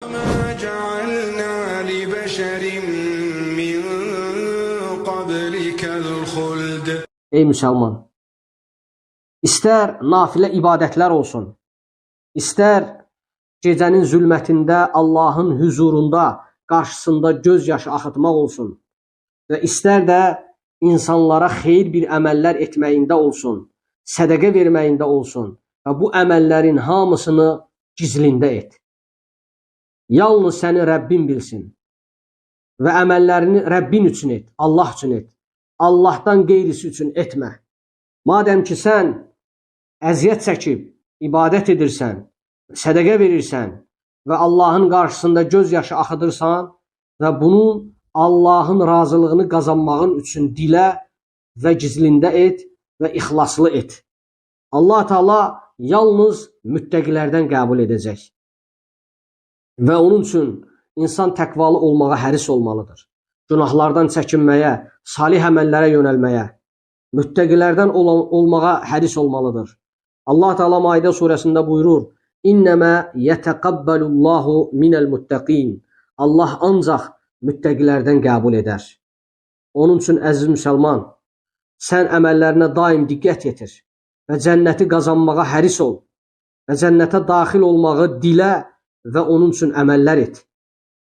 ما جعلنا لبشر من قبلك الخلد. Ey müsəlman, istər nafilə ibadətlər olsun, istər gecənin zülmətində Allahın huzurunda, qarşısında göz yaşı axıtmaq olsun və istər də insanlara xeyir bir əməllər etməyində olsun, sədəqə verməyində olsun və bu əməllərin hamısını gizlində et. Yalnız səni Rəbbin bilsin və əməllərini Rəbbin üçün et, Allah üçün et. Allahdan qeyrisi üçün etmə. Madəm ki, sən əziyyət çəkib, ibadət edirsən, sədəqə verirsən və Allahın qarşısında göz yaşı axıdırsan və bunun Allahın razılığını qazanmağın üçün dilə və gizlində et və ixlaslı et. Allah Teala yalnız müttəqilərdən qəbul edəcək. Və onun üçün insan təqvalı olmağa həris olmalıdır. Günahlardan çəkinməyə, salih əməllərə yönəlməyə, müttəqilərdən olmağa həris olmalıdır. Allah Teala Maidə surəsində buyurur: İnnəmə yətəqəbbəlullahu minəl muttəqin. Allah ancaq müttəqilərdən qəbul edər. Onun üçün əziz müsəlman, sən əməllərinə daim diqqət yetir və cənnəti qazanmağa həris ol və cənnətə daxil olmağı dilə və onun üçün əməllər et.